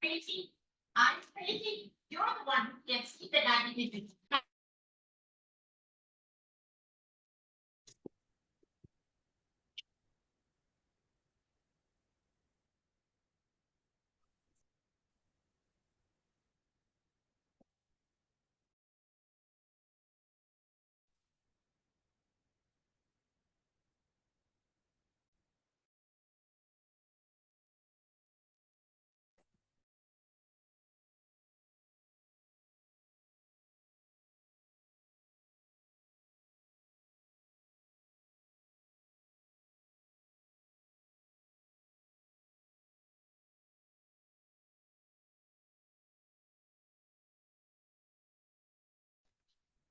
Tracy, I'm Tracy. You're the one who gets the diabetes.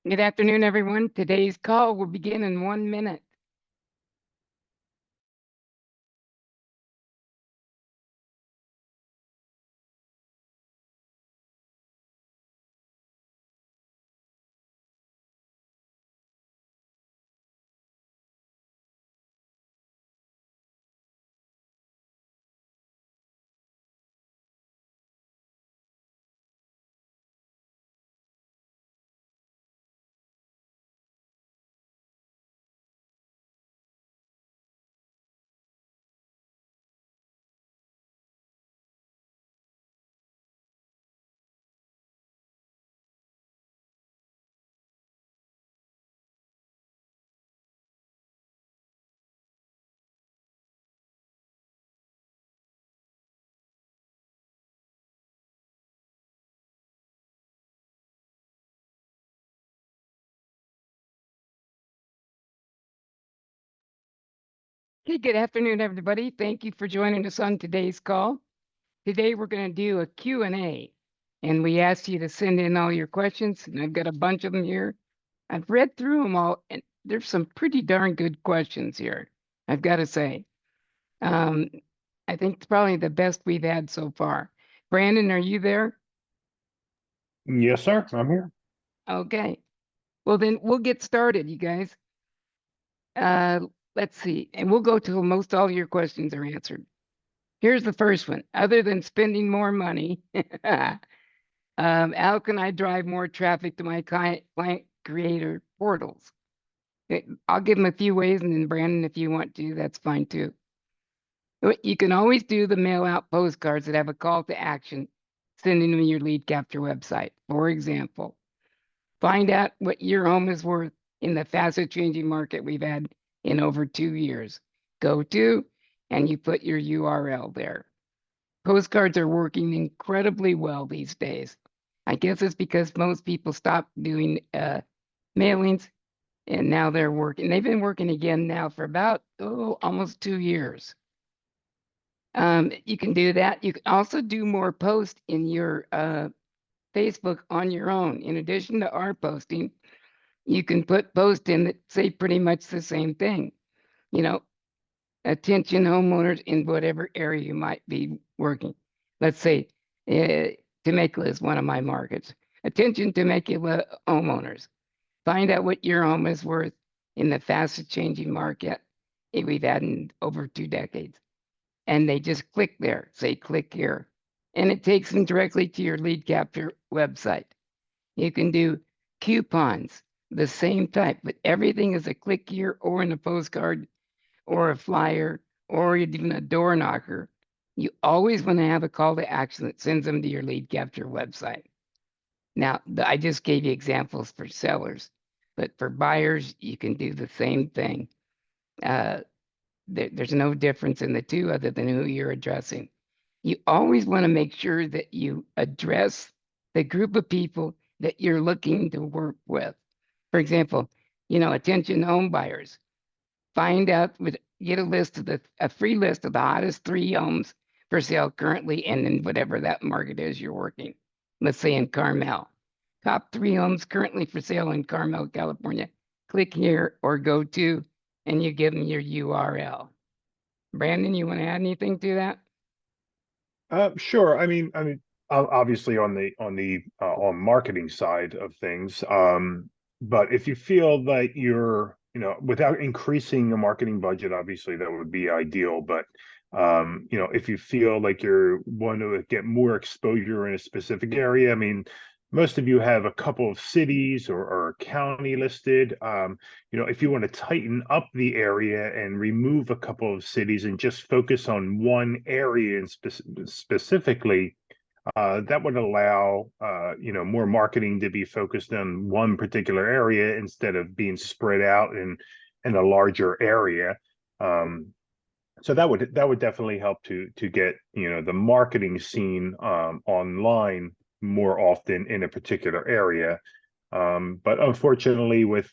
Good afternoon, everyone. Today's call will begin in 1 minute. Okay, good afternoon, everybody. Thank you for joining us on today's call. Today, we're going to do a Q&A, and we asked you to send in all your questions, and I've got a bunch of them here. I've read through them all, and there's some pretty darn good questions here, I've got to say. I think it's probably the best we've had so far. Brandon, are you there? Yes, sir. I'm here. Okay. Well, then we'll get started, you guys. Uh, let's see, and we'll go till most all your questions are answered. Here's the first one. Other than spending more money, how can I drive more traffic to my client creator portals? I'll give them a few ways, and then Brandon, if you want to, that's fine too. You can always do the mail out postcards that have a call to action, sending them your lead capture website. For example, find out what your home is worth in the fastest changing market we've had in over 2 years. Go to, and you put your URL there. Postcards are working incredibly well these days. I guess it's because most people stopped doing mailings and now they're working. They've been working again now for about almost 2 years. You can do that. You can also do more posts in your Facebook on your own. In addition to our posting, you can put posts in that say pretty much the same thing. You know, attention homeowners in whatever area you might be working. Let's say Temecula is one of my markets. Attention Temecula homeowners. Find out what your home is worth in the fastest changing market we've had in over 2 decades. And they just click there, say click here. And it takes them directly to your lead capture website. You can do coupons, the same type, but everything is a click here or in a postcard or a flyer or even a door knocker. You always want to have a call to action that sends them to your lead capture website. Now, I just gave you examples for sellers, but for buyers, you can do the same thing. There's no difference in the two other than who you're addressing. You always want to make sure that you address the group of people that you're looking to work with. For example, attention home buyers. Find out, get a free list of the hottest 3 homes for sale currently in whatever that market is you're working. Let's say in Carmel. Top 3 homes currently for sale in Carmel, California. Click here or go to, and you give them your URL. Brandon, you want to add anything to that? Sure. Obviously on the on marketing side of things. But if you feel that you're, without increasing the marketing budget, obviously that would be ideal. But You know, if you feel like you want to get more exposure in a specific area, I mean, most of you have a couple of cities or a county listed. You know, if you want to tighten up the area and remove a couple of cities and just focus on one area and specifically, that would allow you know, more marketing to be focused on one particular area instead of being spread out in a larger area. So that would definitely help to get, you know, the marketing scene online more often in a particular area. But unfortunately, with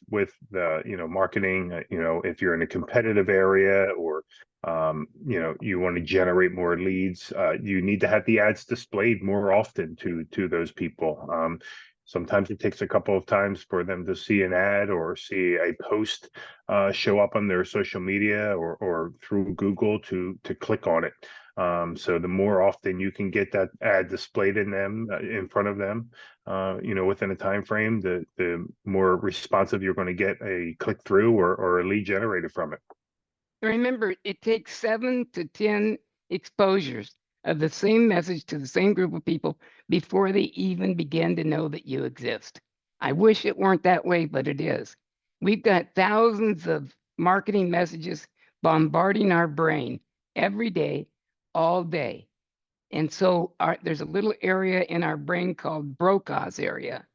the, you know, marketing, you know, if you're in a competitive area or you know, you want to generate more leads, you need to have the ads displayed more often to those people. Sometimes it takes a couple of times for them to see an ad or see a post show up on their social media or through Google to click on it. So the more often you can get that ad displayed in front of them, you know, within a time frame, the more responsive you're going to get a click through or a lead generated from it. Remember, it takes 7 to 10 exposures of the same message to the same group of people before they even begin to know that you exist. I wish it weren't that way, but it is. We've got thousands of marketing messages bombarding our brain every day, all day. And so there's a little area in our brain called Brokaw's area.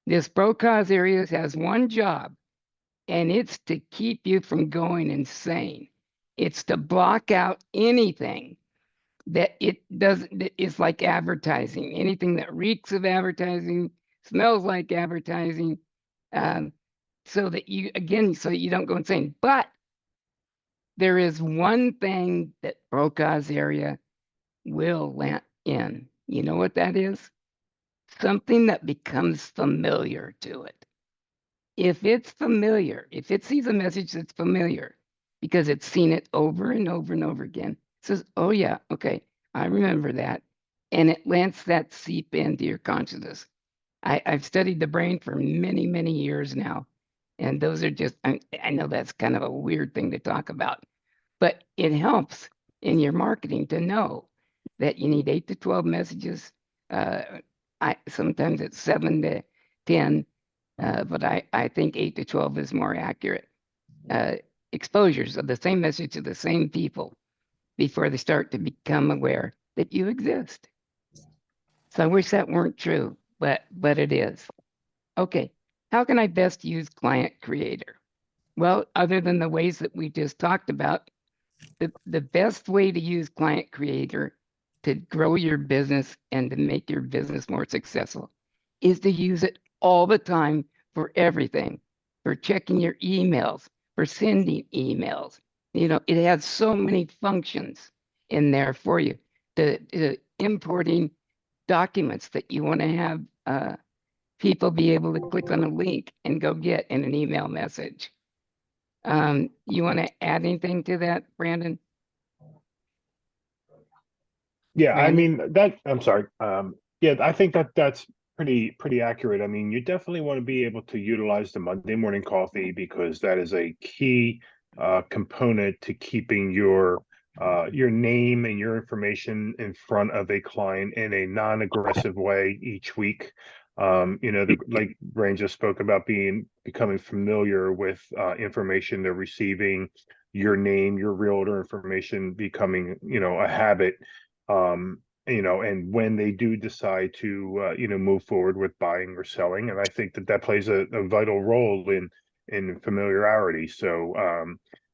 This Brokaw's area has one job, and it's to keep you from going insane. It's to block out anything that it doesn't, that is like advertising, anything that reeks of advertising, smells like advertising, so that you, again, so that you don't go insane. But there is one thing that Brokaw's area will let in. You know what that is? Something that becomes familiar to it. If it's familiar, if it sees a message that's familiar because it's seen it over and over and over again, it says, oh yeah, okay, I remember that. And it lets that seep into your consciousness. I've studied the brain for many, many years now. And those are just, I know that's kind of a weird thing to talk about, but it helps in your marketing to know that you need 8 to 12 messages. Sometimes it's 7 to 10. But I think 8 to 12 is more accurate. Exposures of the same message to the same people before they start to become aware that you exist. So I wish that weren't true, but it is. Okay, how can I best use Client Creator? Well, other than the ways that we just talked about, the best way to use Client Creator to grow your business and to make your business more successful is to use it all the time for everything, for checking your emails, for sending emails. You know, it has so many functions in there for you, to importing documents that you want to have people be able to click on a link and go get in an email message. You want to add anything to that, Brandon? Yeah, I Randy? mean I'm sorry. Yeah, I think that's pretty accurate. I mean, you definitely want to be able to utilize the Monday morning coffee because that is a key component to keeping your name and your information in front of a client in a non-aggressive way each week. You know, like Rain just spoke about becoming familiar with information they're receiving, your name, your realtor information becoming, you know, a habit. You know, and when they do decide to, you know, move forward with buying or selling, and I think that plays a vital role in familiarity. So,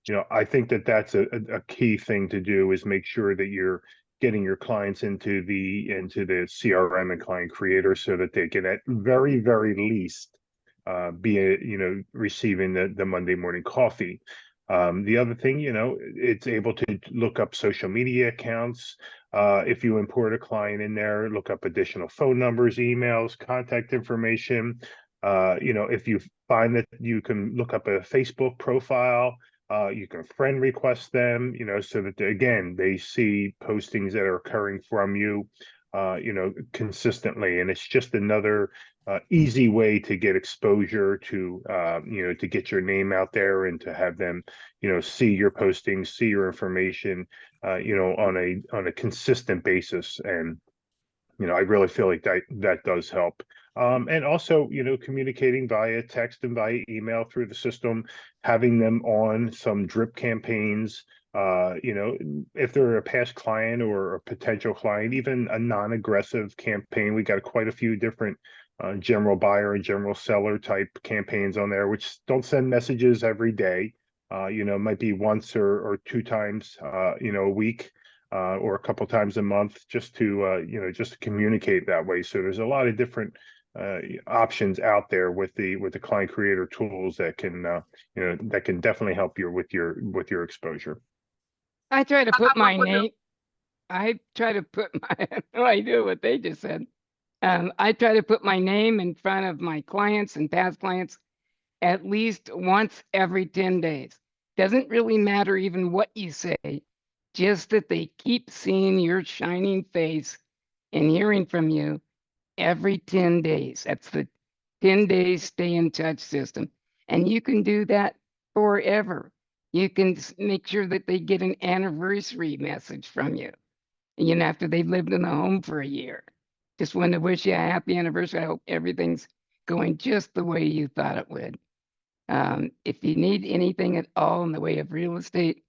you know, I think that's a key thing to do is make sure that you're getting your clients into the CRM and Client Creator so that they can at very least be you know, receiving the Monday morning coffee. The other thing, you know, it's able to look up social media accounts. If you import a client in there, look up additional phone numbers, emails, contact information. You know, if you find that you can look up a Facebook profile, you can friend request them, you know, so that again, they see postings that are occurring from you. consistently. And it's just another easy way to get exposure to, to get your name out there and to have them, see your postings, see your information, on a consistent basis. And, I really feel like that does help. And also, communicating via text and via email through the system, having them on some drip campaigns, if they're a past client or a potential client, even a non-aggressive campaign. We got quite a few different general buyer and general seller type campaigns on there, which don't send messages every day. Might be once or two times, a week. Or a couple times a month, just to just to communicate that way. So there's a lot of different options out there with the client creator tools that can that can definitely help you with your exposure. I try to put my name, I try to put my, no idea what they just said. I try to put my name in front of my clients and past clients at least once every 10 days. Doesn't really matter even what you say, just that they keep seeing your shining face and hearing from you every 10 days. That's the 10 days stay in touch system. And you can do that forever. You can make sure that they get an anniversary message from you, after they've lived in the home for a year. Just want to wish you a happy anniversary. I hope everything's going just the way you thought it would. If you need anything at all in the way of real estate,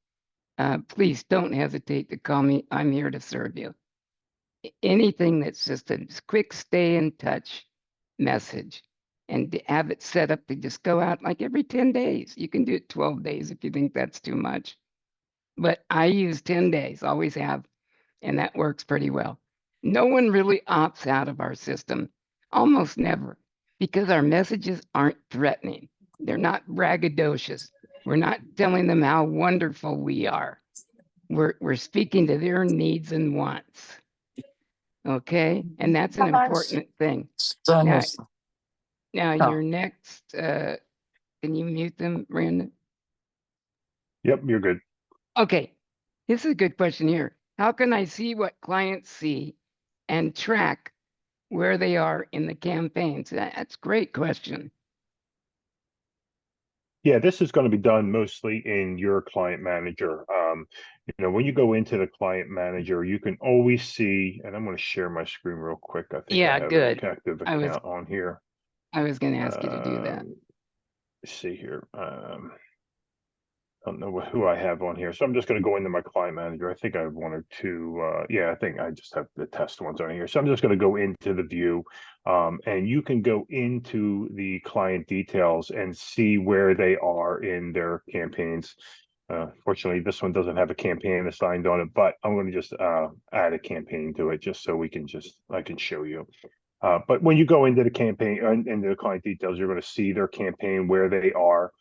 please don't hesitate to call me. I'm here to serve you. Anything that's just a quick stay in touch message, and to have it set up to just go out like every 10 days. You can do it 12 days if you think that's too much. But I use 10 days, always have, and that works pretty well. No one really opts out of our system, almost never, because our messages aren't threatening. They're not braggadocious. We're not telling them how wonderful we are. We're speaking to their needs and wants. Okay, and that's an important thing. Now, your next, can you mute them, Brandon? Yep, you're good. Okay, this is a good question here. How can I see what clients see and track where they are in the campaigns? That's a great question. Yeah, this is going to be done mostly in your client manager. When you go into the client manager, you can always see, and I'm going to share my screen real quick. I think I have good. an active account on here. I was going to ask you to do that. Let's see here. I don't know who I have on here. So I'm just going to go into my client manager. I think I have one or two. Yeah, I think I just have the test ones on here. So I'm just going to go into the view, and you can go into the client details and see where they are in their campaigns. Fortunately, this one doesn't have a campaign assigned on it, but I'm going to just add a campaign to it just so I can show you. But when you go into the campaign, into the client details, you're going to see their campaign, where they are.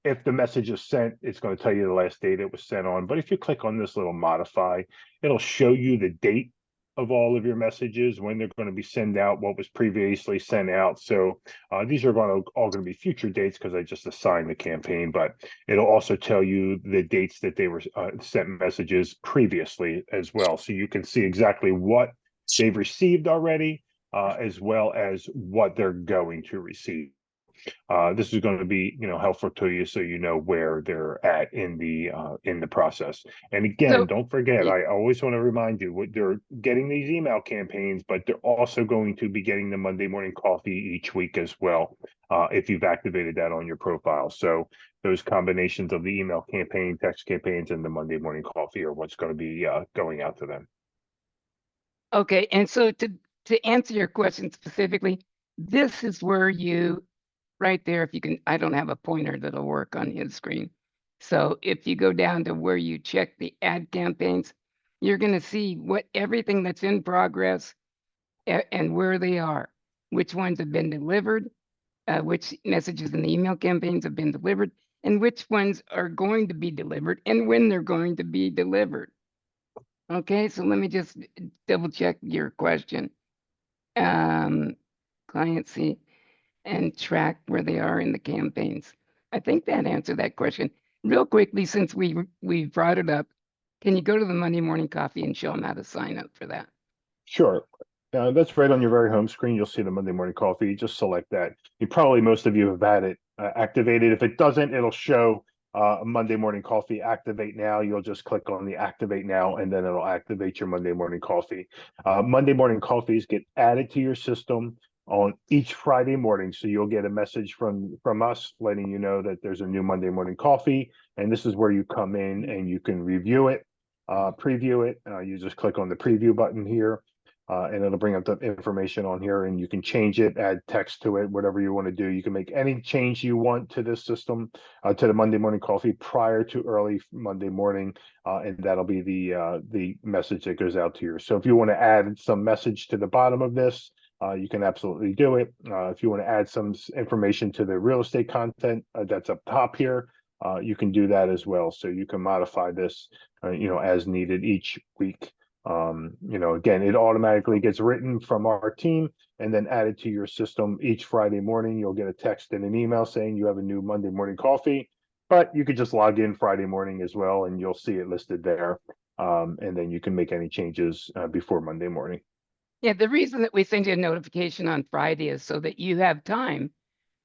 If the message is sent, it's going to tell you the last date it was sent on. But if you click on this little modify, it'll show you the date of all of your messages, when they're going to be sent out, what was previously sent out. So these are all going to be future dates because I just assigned the campaign, but it'll also tell you the dates that they were sent messages previously as well. So you can see exactly what they've received already, as well as what they're going to receive. This is going to be, helpful to you, so you know where they're at in the process. And again, don't forget, I always want to remind you, they're getting these email campaigns, but they're also going to be getting the Monday morning coffee each week as well, if you've activated that on your profile. So those combinations of the email campaign, text campaigns, and the Monday morning coffee are what's going to be going out to them. Okay, and so to answer your question specifically, this is where you, right there, if you can, I don't have a pointer that'll work on his screen. So if you go down to where you check the ad campaigns, you're going to see everything that's in progress and where they are, which ones have been delivered, which messages in the email campaigns have been delivered, and which ones are going to be delivered and when they're going to be delivered. Okay, so let me just double check your question. Client see and track where they are in the campaigns. I think that answered that question. Real quickly, since we brought it up, can you go to the Monday morning coffee and show them how to sign up for that? Sure. That's right on your very home screen. You'll see the Monday Morning Coffee. Just select that. Most of you have had it activated. If it doesn't, it'll show Monday Morning Coffee activate now. You'll just click on the activate now, and then it'll activate your Monday Morning Coffee. Monday Morning Coffees get added to your system on each Friday morning. So you'll get a message from us letting you know that there's a new Monday Morning Coffee, and this is where you come in and you can review it, preview it. You just click on the preview button here. And it'll bring up the information on here, and you can change it, add text to it, whatever you want to do. You can make any change you want to this system, to the Monday Morning Coffee prior to early Monday morning, and that'll be the message that goes out to you. So if you want to add some message to the bottom of this, you can absolutely do it. If you want to add some information to the real estate content that's up top here, you can do that as well. So you can modify this, as needed each week. Again, it automatically gets written from our team and then added to your system each Friday morning. You'll get a text and an email saying you have a new Monday Morning Coffee, but you could just log in Friday morning as well, and you'll see it listed there. And then you can make any changes before Monday morning. Yeah, the reason that we send you a notification on Friday is so that you have time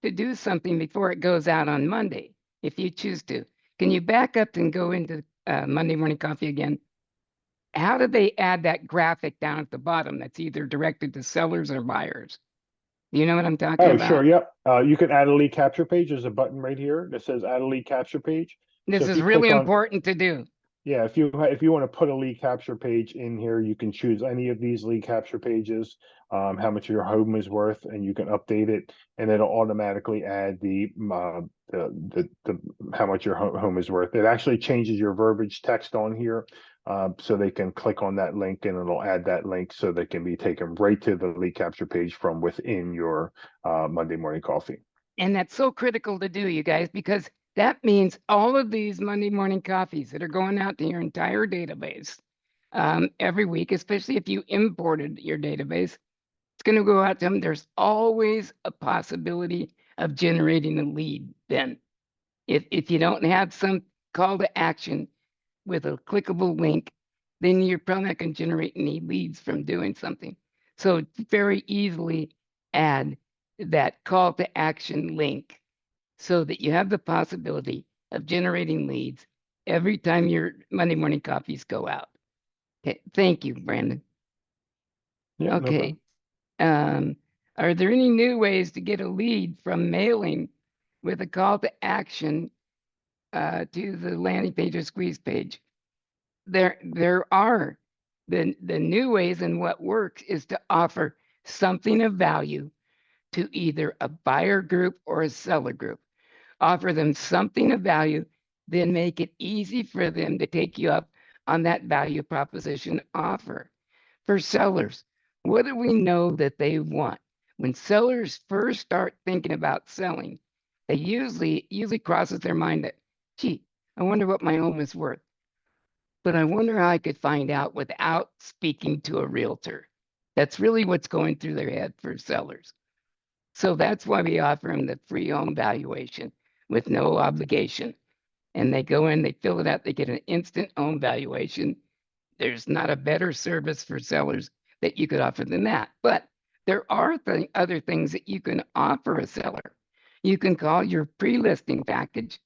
to do something before it goes out on Monday, if you choose to. Can you back up and go into Monday Morning Coffee again? How do they add that graphic down at the bottom that's either directed to sellers or buyers? Do you know what I'm talking about? Sure. Yep. You can add a lead capture page. There's a button right here that says add a lead capture page. This if is you really click on- important to do. Yeah, if you want to put a lead capture page in here, you can choose any of these lead capture pages, how much your home is worth, and you can update it, and it'll automatically add the how much your home is worth. It actually changes your verbiage text on here, so they can click on that link, and it'll add that link so they can be taken right to the lead capture page from within your Monday Morning Coffee. And that's so critical to do, you guys, because that means all of these Monday Morning Coffees that are going out to your entire database every week, especially if you imported your database, it's going to go out to them. There's always a possibility of generating a lead then. If you don't have some call to action with a clickable link, then you're probably not going to generate any leads from doing something. So very easily add that call to action link so that you have the possibility of generating leads every time your Monday Morning Coffees go out. Okay, thank you, Brandon. Yeah, no Okay. problem. Are there any new ways to get a lead from mailing with a call to action to the landing page or squeeze page? There are. The new ways, and what works is to offer something of value to either a buyer group or a seller group. Offer them something of value, then make it easy for them to take you up on that value proposition offer. For sellers, what do we know that they want? When sellers first start thinking about selling, they usually crosses their mind that, gee, I wonder what my home is worth. But I wonder how I could find out without speaking to a realtor. That's really what's going through their head for sellers. So that's why we offer them the free home valuation with no obligation. And they go in, they fill it out, they get an instant home valuation. There's not a better service for sellers that you could offer than that. But there are other things that you can offer a seller. You can call your pre-listing package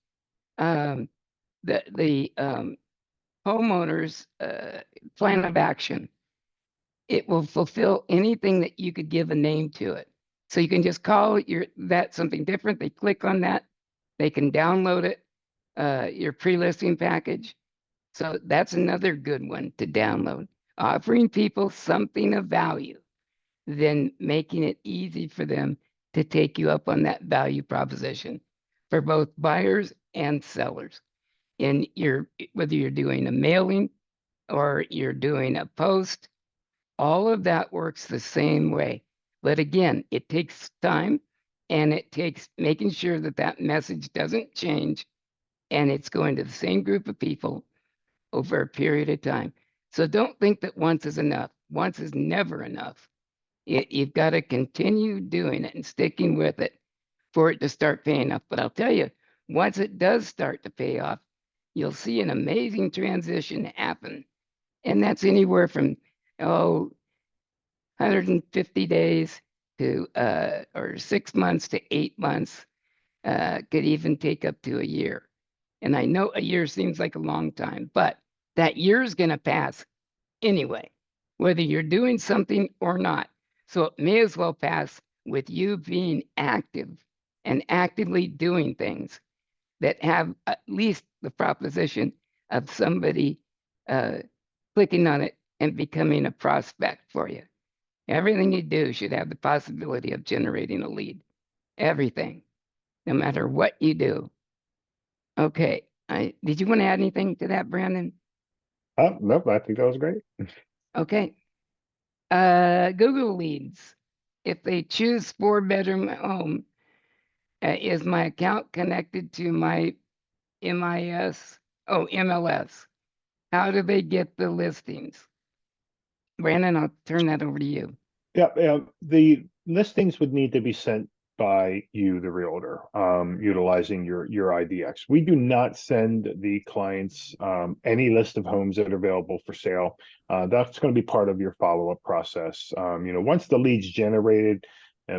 the homeowner's plan of action. It will fulfill anything that you could give a name to it. So you can just call that something different. They click on that. They can download it, your pre-listing package. So that's another good one to download. Offering people something of value, then making it easy for them to take you up on that value proposition for both buyers and sellers. And whether you're doing a mailing or you're doing a post, all of that works the same way. But again, it takes time, and it takes making sure that that message doesn't change and it's going to the same group of people over a period of time. So don't think that once is enough. Once is never enough. You've got to continue doing it and sticking with it for it to start paying off. But I'll tell you, once it does start to pay off, you'll see an amazing transition happen. And that's anywhere from, 150 days to, or 6 months to 8 months, could even take up to a year. And I know a year seems like a long time, but that year is going to pass anyway, whether you're doing something or not. So it may as well pass with you being active and actively doing things that have at least the proposition of somebody clicking on it and becoming a prospect for you. Everything you do should have the possibility of generating a lead. Everything, no matter what you do. Okay. Did you want to add anything to that, Brandon? Nope, I think that was great. Okay. Google leads. If they choose 4-bedroom home, is my account connected to my MLS? How do they get the listings? Brandon, I'll turn that over to you. Yeah, the listings would need to be sent by you, the realtor, utilizing your IDX. We do not send the clients any list of homes that are available for sale. That's going to be part of your follow-up process. Once the lead's generated,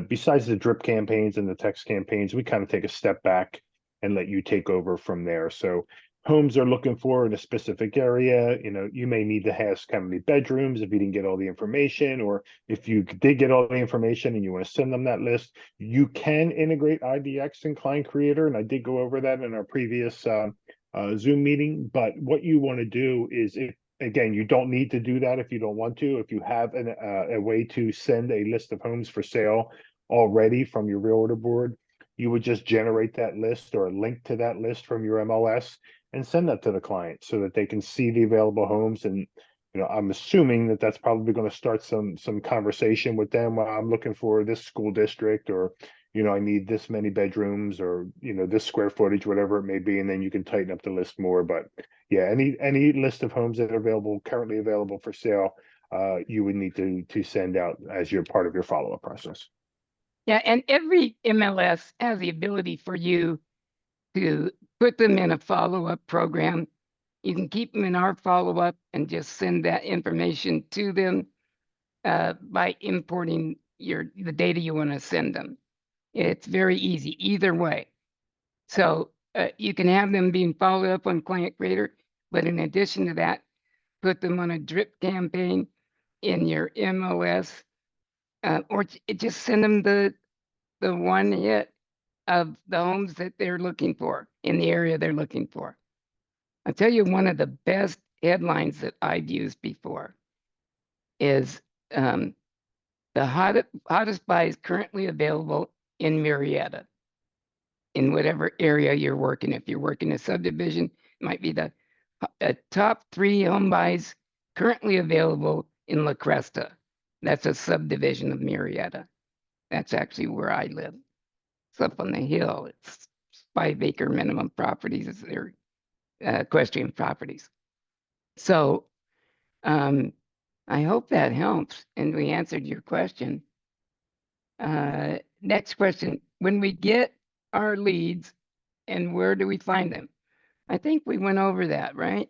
besides the drip campaigns and the text campaigns, we kind of take a step back and let you take over from there. So homes are looking for in a specific area, you may need to ask how many bedrooms if you didn't get all the information, or if you did get all the information and you want to send them that list, you can integrate IDX and Client Creator. And I did go over that in our previous Zoom meeting. But what you want to do is, again, you don't need to do that if you don't want to. If you have a way to send a list of homes for sale already from your realtor board, you would just generate that list or a link to that list from your MLS and send that to the client so that they can see the available homes. And I'm assuming that that's probably going to start some conversation with them. Well, I'm looking for this school district, or I need this many bedrooms, or this square footage, whatever it may be, and then you can tighten up the list more. But yeah, any list of homes that are currently available for sale, you would need to send out as your part of your follow-up process. Yeah, and every MLS has the ability for you to put them in a follow-up program. You can keep them in our follow-up and just send that information to them by importing the data you want to send them. It's very easy either way. So you can have them being followed up on Client Creator, but in addition to that, put them on a drip campaign in your MLS, or just send them the one hit of the homes that they're looking for in the area they're looking for. I'll tell you, one of the best headlines that I've used before is the hottest buys currently available in Marietta, in whatever area you're working. If you're working a subdivision, it might be the top 3 home buys currently available in La Cresta. That's a subdivision of Marietta. That's actually where I live. It's up on the hill. It's 5-acre minimum properties. They're equestrian properties. So I hope that helps and we answered your question. Next question. When we get our leads, and where do we find them? I think we went over that, right?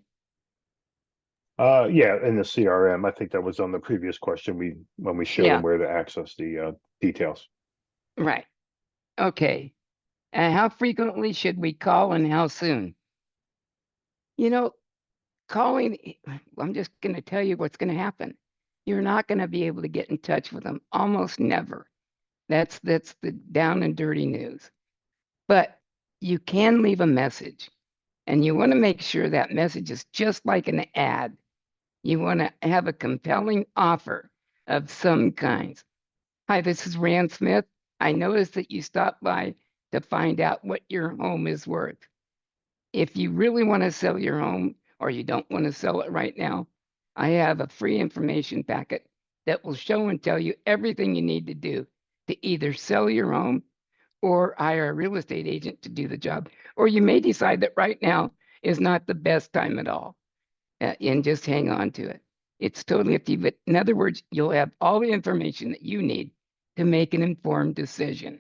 Yeah, in the CRM. I think that was on the previous question when we showed them where to access the details. Right. Okay. How frequently should we call and how soon? Calling, I'm just going to tell you what's going to happen. You're not going to be able to get in touch with them, almost never. That's the down and dirty news. But you can leave a message, and you want to make sure that message is just like an ad. You want to have a compelling offer of some kinds. Hi, this is Rand Smith. I noticed that you stopped by to find out what your home is worth. If you really want to sell your home, or you don't want to sell it right now, I have a free information packet that will show and tell you everything you need to do to either sell your home or hire a real estate agent to do the job. Or you may decide that right now is not the best time at all and just hang on to it. It's totally up to you. But in other words, you'll have all the information that you need to make an informed decision.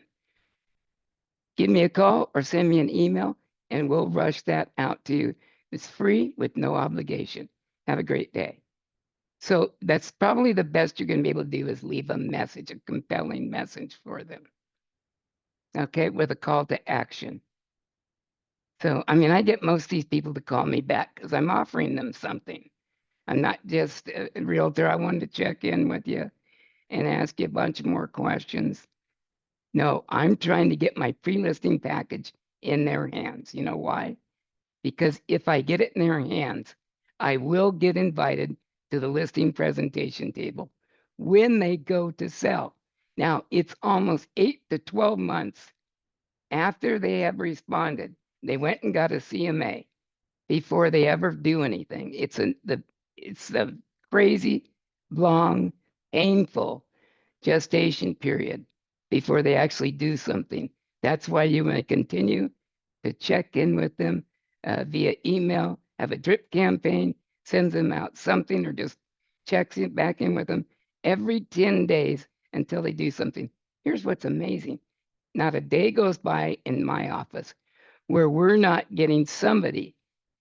Give me a call or send me an email and we'll rush that out to you. It's free with no obligation. Have a great day. So that's probably the best you're gonna be able to do is leave a message, a compelling message for them. Okay, with a call to action. So, I mean, I get most of these people to call me back because I'm offering them something. I'm not just a realtor. I wanted to check in with you and ask you a bunch more questions. No, I'm trying to get my pre-listing package in their hands. You know why? Because if I get it in their hands, I will get invited to the listing presentation table when they go to sell. Now, it's almost 8 to 12 months after they have responded. They went and got a CMA before they ever do anything. It's the crazy, long, painful gestation period before they actually do something. That's why you want to continue to check in with them via email, have a drip campaign, sends them out something, or just checks it back in with them every 10 days until they do something. Here's what's amazing. Not a day goes by in my office where we're not getting somebody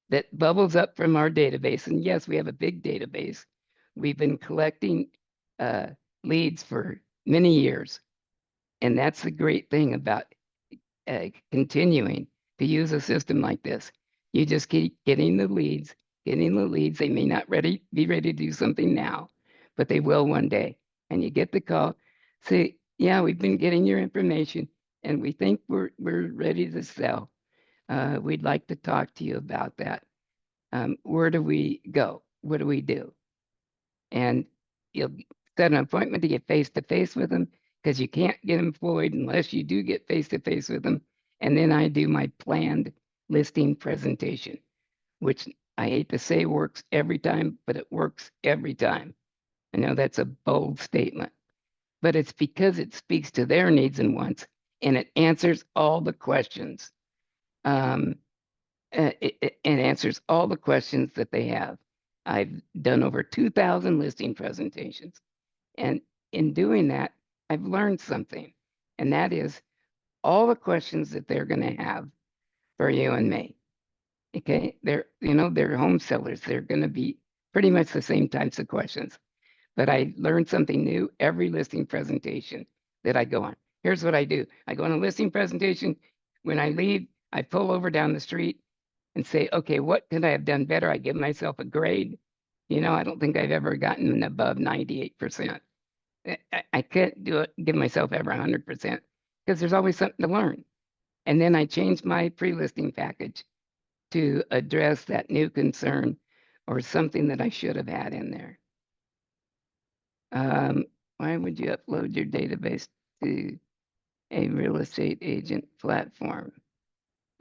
that bubbles up from our database. And yes, we have a big database. We've been collecting leads for many years. And that's the great thing about continuing to use a system like this. You just keep getting the leads, getting the leads. They may not be ready to do something now, but they will one day. And you get the call, say, yeah, we've been getting your information and we think we're ready to sell. We'd like to talk to you about that. Where do we go? What do we do? And you'll set an appointment to get face to face with them because you can't get employed unless you do get face to face with them. And then I do my planned listing presentation, which I hate to say works every time, but it works every time. I know that's a bold statement, but it's because it speaks to their needs and wants and it answers all the questions. It answers all the questions that they have. I've done over 2,000 listing presentations. And in doing that, I've learned something. And that is all the questions that they're going to have for you and me. Okay. They're home sellers. They're going to be pretty much the same types of questions. But I learned something new every listing presentation that I go on. Here's what I do. I go on a listing presentation. When I leave, I pull over down the street and say, okay, what could I have done better? I give myself a grade. I don't think I've ever gotten above 98%. I can't give myself ever 100% because there's always something to learn. And then I change my pre-listing package to address that new concern or something that I should have had in there. Why would you upload your database to a real estate agent platform?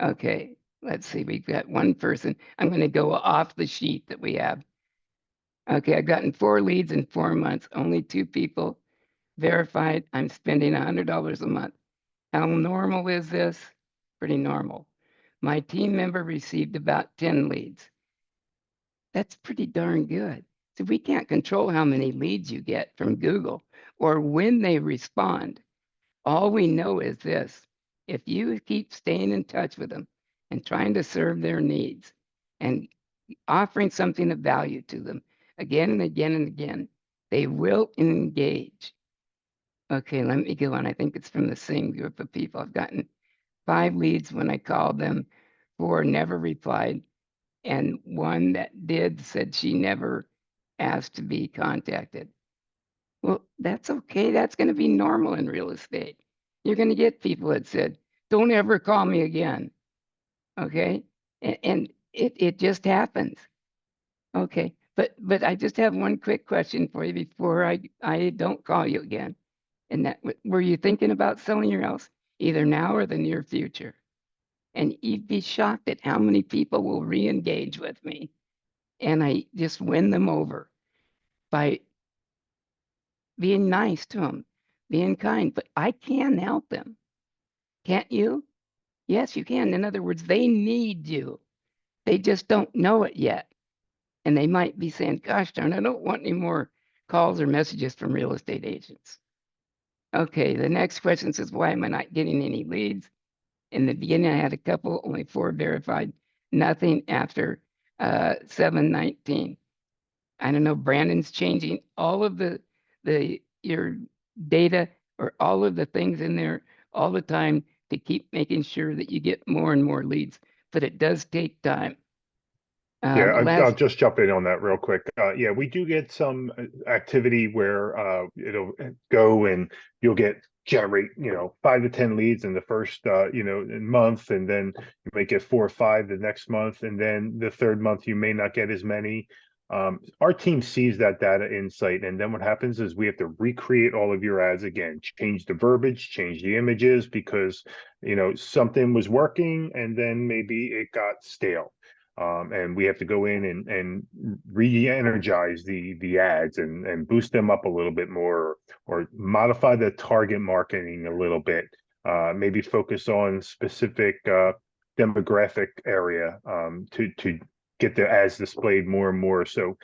Okay, let's see. We've got one person. I'm going to go off the sheet that we have. Okay, I've gotten 4 leads in 4 months. Only 2 people verified. I'm spending $100 a month. How normal is this? Pretty normal. My team member received about 10 leads. That's pretty darn good. So we can't control how many leads you get from Google or when they respond. All we know is this: if you keep staying in touch with them and trying to serve their needs and offering something of value to them again and again and again, they will engage. Okay, let me go on. I think it's from the same group of people. I've gotten 5 leads when I called them, 4 never replied, and 1 that did said she never asked to be contacted. Well, that's okay. That's going to be normal in real estate. You're going to get people that said, don't ever call me again. Okay. And it just happens. Okay. But I just have one quick question for you before I don't call you again. And that, were you thinking about selling your house either now or the near future? And you'd be shocked at how many people will re-engage with me. And I just win them over by being nice to them, being kind, but I can help them. Can't you? Yes, you can. In other words, they need you. They just don't know it yet. And they might be saying, gosh darn, I don't want any more calls or messages from real estate agents. Okay, the next question says, why am I not getting any leads? In the beginning, I had a couple, only 4 verified, nothing after 7/19. I don't know, Brandon's changing all of your data or all of the things in there all the time to keep making sure that you get more and more leads, but it does take time. Yeah, The I'll last, just jump in on that real quick. Yeah, we do get some activity where it'll go and you'll generate, 5 to 10 leads in the first month, and then you might get 4 or 5 the next month, and then the third month you may not get as many. Our team sees that data insight, and then what happens is we have to recreate all of your ads again, change the verbiage, change the images, because something was working and then maybe it got stale. And we have to go in and re-energize the ads and boost them up a little bit more, or modify the target marketing a little bit. Maybe focus on specific demographic area to get the ads displayed more and more. So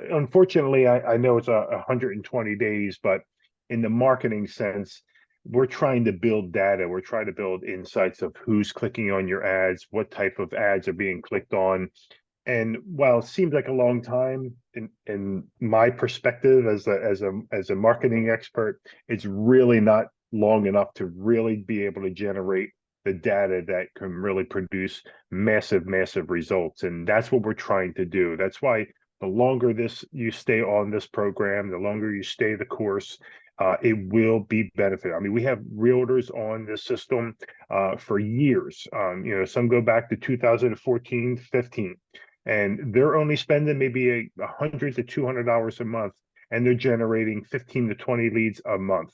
unfortunately, I know it's 120 days, but in the marketing sense, we're trying to build data. We're trying to build insights of who's clicking on your ads, what type of ads are being clicked on. And while it seems like a long time, in my perspective as a marketing expert, it's really not long enough to really be able to generate the data that can really produce massive results. And that's what we're trying to do. That's why the longer you stay on this program, the longer you stay the course, it will be benefit. I mean, we have realtors on this system for years. Some go back to 2014, 15. And they're only spending maybe $100 to $200 a month, and they're generating 15 to 20 leads a month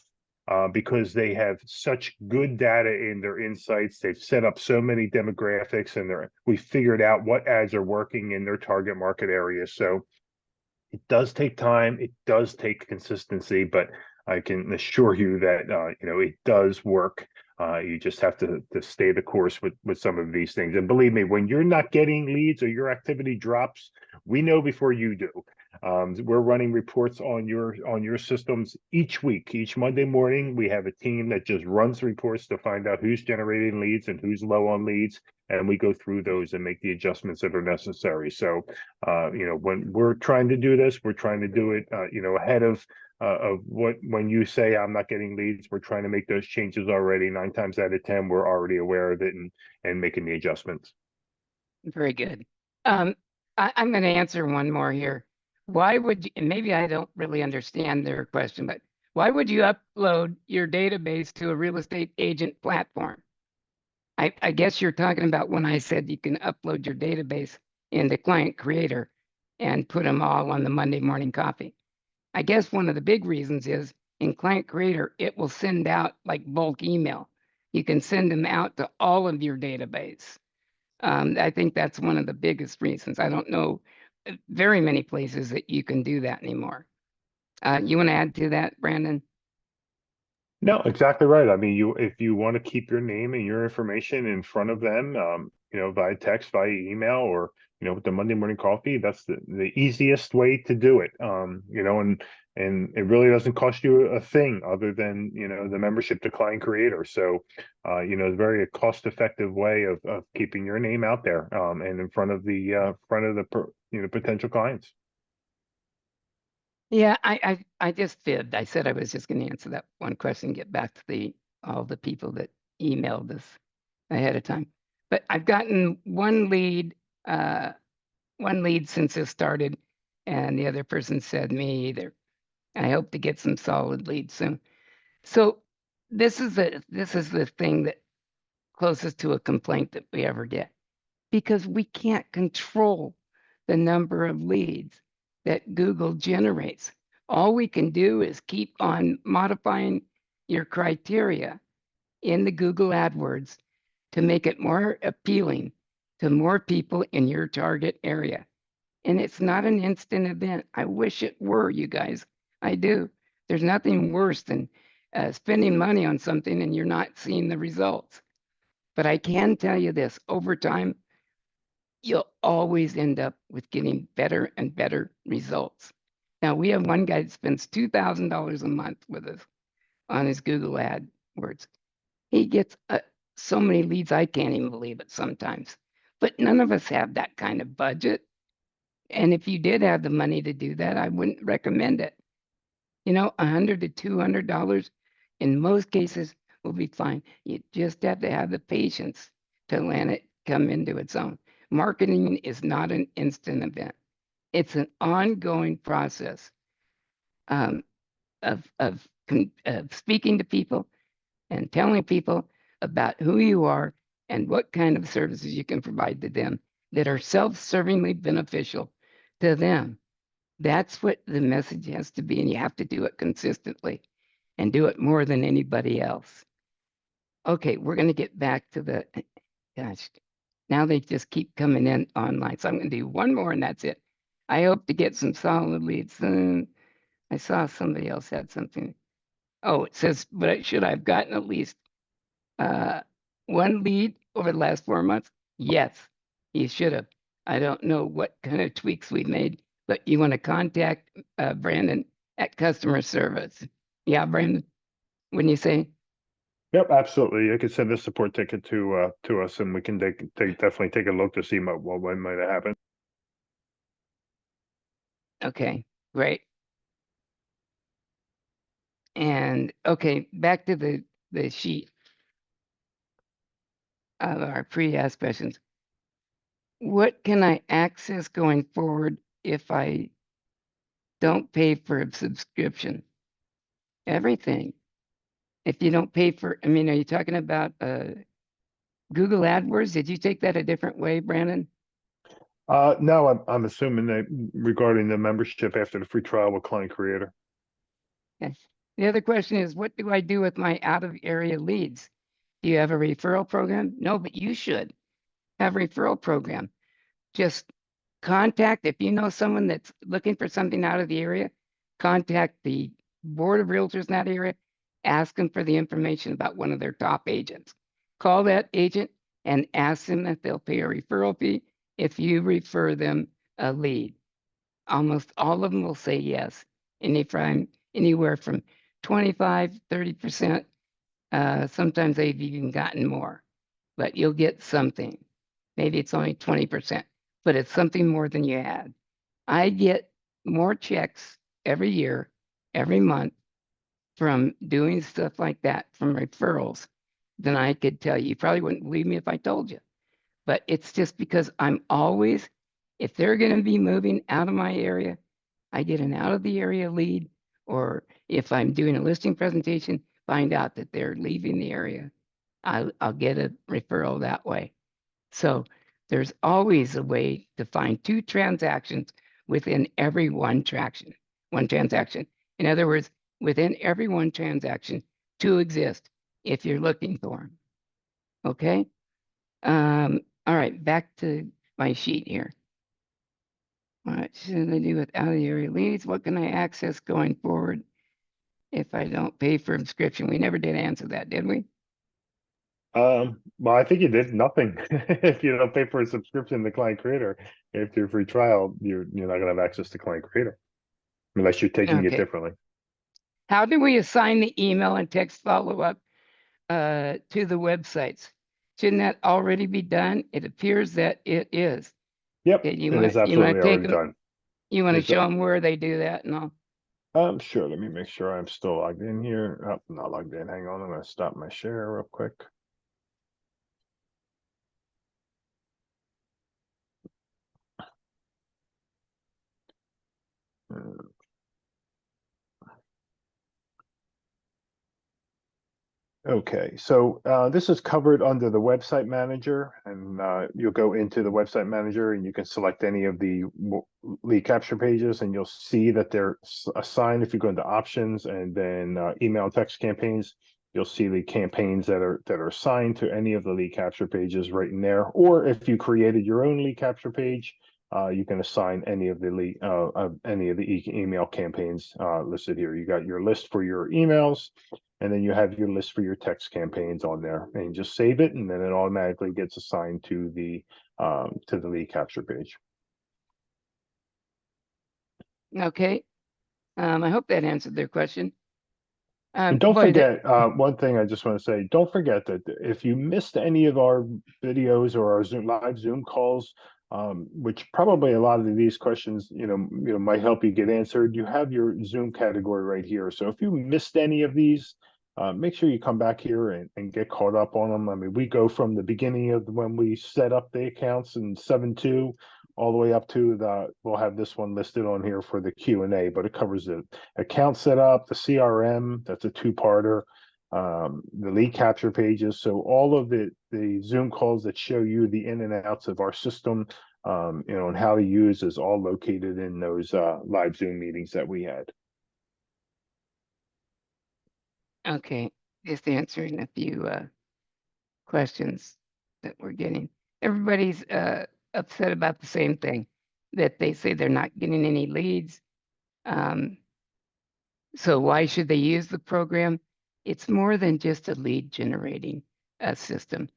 because they have such good data in their insights. They've set up so many demographics, and we figured out what ads are working in their target market area. So it does take time, it does take consistency, but I can assure you that it does work. You just have to stay the course with some of these things. And believe me, when you're not getting leads or your activity drops, we know before you do. We're running reports on your systems each week. Each Monday morning, we have a team that just runs reports to find out who's generating leads and who's low on leads, and we go through those and make the adjustments that are necessary. So, when we're trying to do this, we're trying to do it, ahead of when you say I'm not getting leads, we're trying to make those changes already. 9 times out of 10, we're already aware of it and making the adjustments. very good. I'm going to answer one more here. Why would you, and maybe I don't really understand their question, but why would you upload your database to a real estate agent platform? I guess you're talking about when I said you can upload your database into Client Creator and put them all on the Monday Morning Coffee. I guess one of the big reasons is in Client Creator, it will send out like bulk email. You can send them out to all of your database. I think that's one of the biggest reasons. I don't know very many places that you can do that anymore. You want to add to that, Brandon? No, exactly right. I mean, if you want to keep your name and your information in front of them, via text, via email, or with the Monday Morning Coffee, that's the easiest way to do it. And it really doesn't cost you a thing other than the membership to Client Creator. So, it's very cost-effective way of keeping your name out there and in front of the potential clients. Yeah, I just fibbed. I said I was just going to answer that one question, get back to all the people that emailed us ahead of time. But I've gotten one lead since this started, and the other person said me either. I hope to get some solid leads soon. So this is the thing that closest to a complaint that we ever get, because we can't control the number of leads that Google generates. All we can do is keep on modifying your criteria in the Google AdWords to make it more appealing to more people in your target area. And it's not an instant event. I wish it were, you guys. I do. There's nothing worse than spending money on something and you're not seeing the results. But I can tell you this, over time, you'll always end up with getting better and better results. Now, we have one guy that spends $2,000 a month with us on his Google AdWords. He gets so many leads, I can't even believe it sometimes. But none of us have that kind of budget. And if you did have the money to do that, I wouldn't recommend it. You know, $100 to $200 in most cases will be fine. You just have to have the patience to let it come into its own. Marketing is not an instant event. It's an ongoing process um, of speaking to people and telling people about who you are and what kind of services you can provide to them that are self-servingly beneficial to them. That's what the message has to be, and you have to do it consistently and do it more than anybody else. Okay, we're going to get back to the, gosh, now they just keep coming in online. So I'm going to do one more and that's it. I hope to get some solid leads soon. I saw somebody else had something. Oh, it says, but should I have gotten at least one lead over the last 4 months? Yes, you should have. I don't know what kind of tweaks we made, but you want to contact Brandon at customer service. Yeah, Brandon, wouldn't you say? Yep, absolutely. You can send a support ticket to us, and we can definitely take a look to see what might have happened. Okay, great. And okay, back to the sheet of our pre-asked questions. What can I access going forward if I don't pay for a subscription? Everything. If you don't pay for, I mean, are you talking about Google AdWords? Did you take that a different way, Brandon? No, I'm assuming that regarding the membership after the free trial with Client Creator. Yes. The other question is, what do I do with my out of area leads? Do you have a referral program? No, but you should have a referral program. Just contact, if you know someone that's looking for something out of the area, contact the board of realtors in that area, ask them for the information about one of their top agents. Call that agent and ask them if they'll pay a referral fee if you refer them a lead. Almost all of them will say yes. Anywhere from 25, 30%. Sometimes they've even gotten more, but you'll get something. Maybe it's only 20%, but it's something more than you had. I get more checks every year, every month from doing stuff like that, from referrals, than I could tell you. You probably wouldn't believe me if I told you, but it's just because I'm always, if they're going to be moving out of my area, I get an out of the area lead, or if I'm doing a listing presentation, find out that they're leaving the area, I'll get a referral that way. So there's always a way to find two transactions within every one transaction. In other words, within every one transaction, two exist if you're looking for them. Okay. All right, back to my sheet here. What should I do with out of the area leads? What can I access going forward if I don't pay for subscription? We never did answer that, did we? Well, I think you did nothing. If you don't pay for a subscription to Client Creator after your free trial, you're not gonna have access to Client Creator unless you're taking it Okay. differently. How do we assign the email and text follow-up to the websites? Shouldn't that already be done? It appears that it is. Yep, Okay, it you is want to absolutely take already them, done. you want to It's show them where they do that and all? Sure. Let me make sure I'm still logged in here. Oh, not logged in. Hang on, I'm gonna stop my share real quick. Uh, Okay, so this is covered under the website manager, and you'll go into the website manager and you can select any of the lead capture pages, and you'll see that they're assigned. If you go into options and then email and text campaigns, you'll see the campaigns that are assigned to any of the lead capture pages right in there. Or if you created your own lead capture page, you can assign any of the email campaigns listed here. You got your list for your emails, and then you have your list for your text campaigns on there, and you just save it, and then it automatically gets assigned to the lead capture page. Okay. I hope that answered their question. And don't boy, forget, one thing I just want to say, don't forget that if you missed any of our videos or our live Zoom calls, which probably a lot of these questions, might help you get answered. You have your Zoom category right here. So if you missed any of these, make sure you come back here and get caught up on them. I mean, we go from the beginning of when we set up the accounts in 7.2 all the way up to we'll have this one listed on here for the Q&A, but it covers the account setup, the CRM, that's a two-parter, the lead capture pages. So all of the Zoom calls that show you the in and outs of our system, and how to use is all located in those live Zoom meetings that we had. Okay, just answering a few questions that we're getting. Everybody's upset about the same thing, that they say they're not getting any leads. So why should they use the program? It's more than just a lead generating system.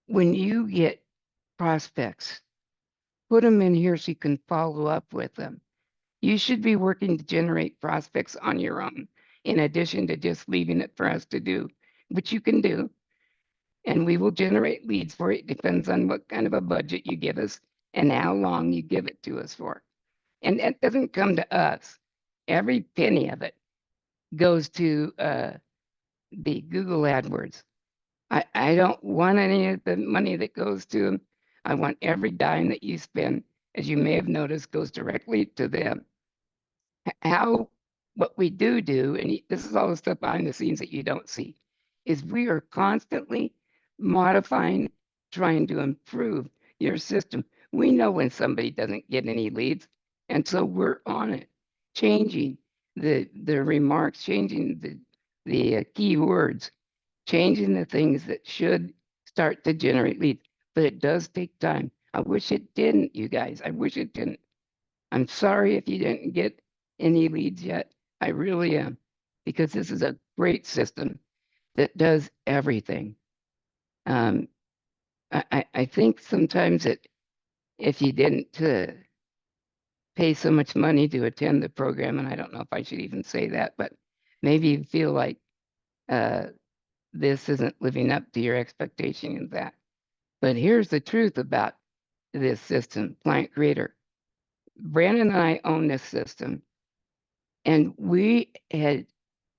When you get prospects, put them in here so you can follow up with them. You should be working to generate prospects on your own, in addition to just leaving it for us to do, which you can do. And we will generate leads for it. Depends on what kind of a budget you give us and how long you give it to us for. And that doesn't come to us. Every penny of it goes to the Google AdWords. I don't want any of the money that goes to them. I want every dime that you spend, as you may have noticed, goes directly to them. What we do, and this is all the stuff behind the scenes that you don't see, is we are constantly modifying, trying to improve your system. We know when somebody doesn't get any leads, and so we're on it, changing the remarks, changing the keywords, changing the things that should start to generate leads. But it does take time. I wish it didn't, you guys. I wish it didn't. I'm sorry if you didn't get any leads yet. I really am, because this is a great system that does everything. I think sometimes if you didn't pay so much money to attend the program, and I don't know if I should even say that, but maybe you feel like this isn't living up to your expectation in that. But here's the truth about this system, Client Creator. Brandon and I own this system, and we had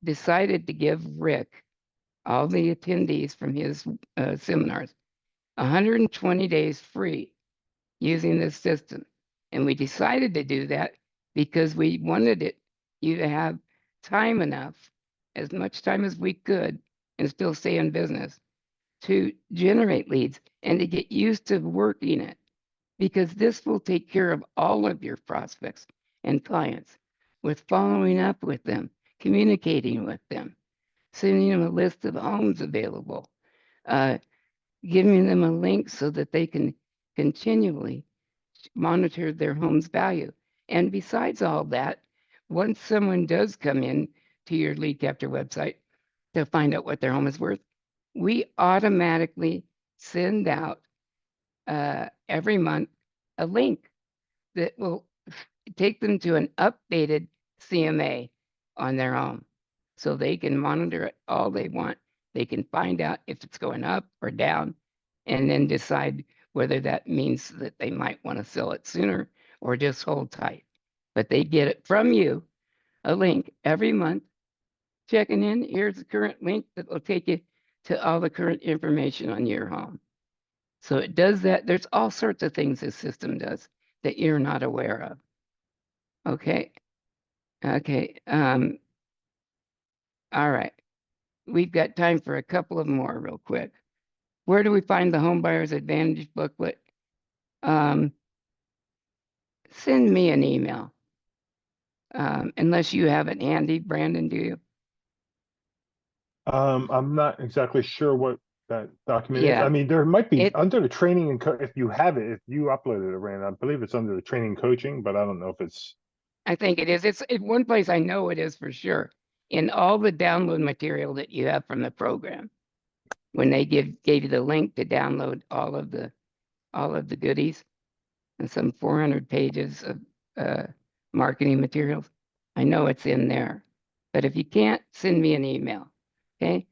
decided to give Rick, all the attendees from his seminars, 120 days free using this system. And we decided to do that because we wanted you to have time enough, as much time as we could, and still stay in business, to generate leads and to get used to working it, because this will take care of all of your prospects and clients with following up with them, communicating with them, sending them a list of homes available, giving them a link so that they can continually monitor their home's value. And besides all that, once someone does come in to your lead capture website to find out what their home is worth, we automatically send out every month a link that will take them to an updated CMA on their home, so they can monitor it all they want. They can find out if it's going up or down, and then decide whether that means that they might want to sell it sooner or just hold tight. But they get it from you, a link every month, checking in. Here's the current link that will take you to all the current information on your home. So it does that. There's all sorts of things this system does that you're not aware of. Okay. Okay. All right. We've got time for a couple of more real quick. Where do we find the Home Buyer's Advantage booklet? Send me an email. Unless you have it handy, Brandon, do you? I'm not exactly sure what that document is. Yeah. I mean, there might be under the training and if you have it, if you uploaded it, Rand, I believe it's under the training and coaching, but I don't know if it's. I think it is. It's one place I know it is for sure. In all the download material that you have from the program, when they gave you the link to download all of the goodies, and some 400 pages of marketing materials, I know it's in there. But if you can't, send me an email. Okay.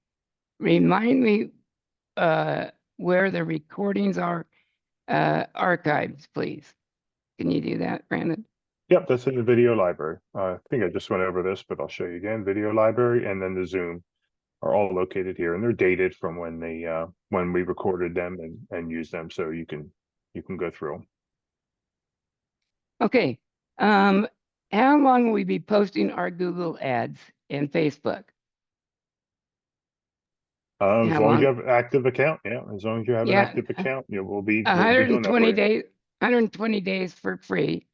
Remind me where the recordings are. archives, please. Can you do that, Brandon? Yep, that's in the video library. I think I just went over this, but I'll show you again. Video library and then the Zoom are all located here, and they're dated from when they when we recorded them and used them, so you can go through them. Okay. How long will we be posting our Google ads and Facebook? As How long as you long? have an active account, yeah, as long as you have an Yeah, active account, yeah, we'll be doing that 120 for you. days, 120 days for free.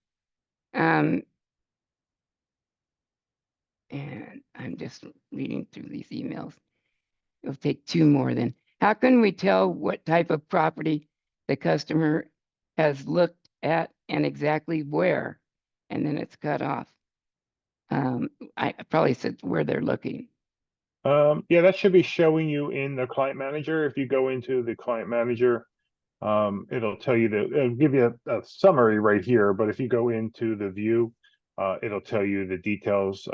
And I'm just reading through these emails. It'll take 2 more then. How can we tell what type of property the customer has looked at and exactly where? And then it's cut off. I probably said where they're looking. Yeah, that should be showing you in the client manager. If you go into the client manager, it'll tell you it'll give you a summary right here, but if you go into the view, it'll tell you the details.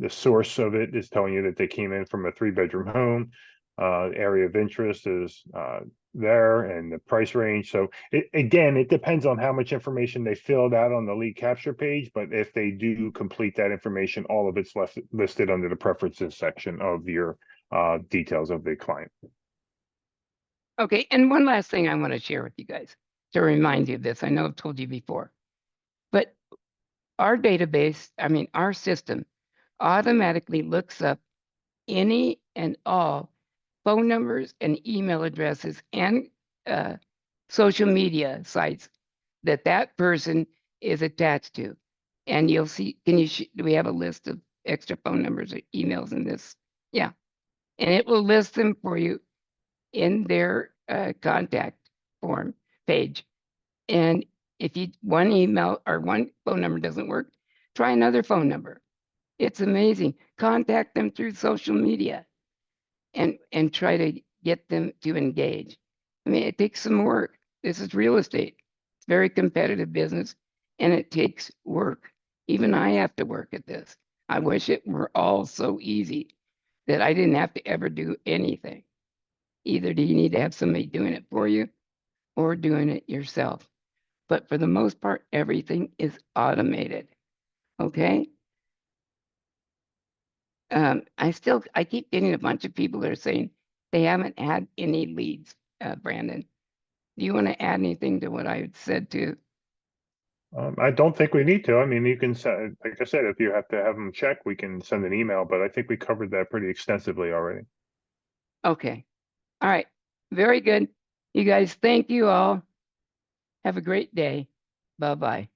The source of it is telling you that they came in from a 3-bedroom home. Area of interest is there, and the price range. So again, it depends on how much information they filled out on the lead capture page, but if they do complete that information, all of it's listed under the preferences section of your details of the client. Okay, and one last thing I want to share with you guys to remind you of this. I know I've told you before, but our database, I mean, our system automatically looks up any and all phone numbers and email addresses and social media sites that that person is attached to. And you'll see, do we have a list of extra phone numbers or emails in this? Yeah. And it will list them for you in their contact form page. And if one email or one phone number doesn't work, try another phone number. It's amazing. Contact them through social media and try to get them to engage. I mean, it takes some work. This is real estate. It's very competitive business, and it takes work. Even I have to work at this. I wish it were all so easy that I didn't have to ever do anything. Either do you need to have somebody doing it for you or doing it yourself. But for the most part, everything is automated. Okay. I keep getting a bunch of people that are saying they haven't had any leads, Brandon. Do you want to add anything to what I said too? I don't think we need to. I mean, you can send, like I said, if you have to have them check, we can send an email, but I think we covered that pretty extensively already. Okay. All right. Very good. You guys, thank you all. Have a great day. Bye-bye.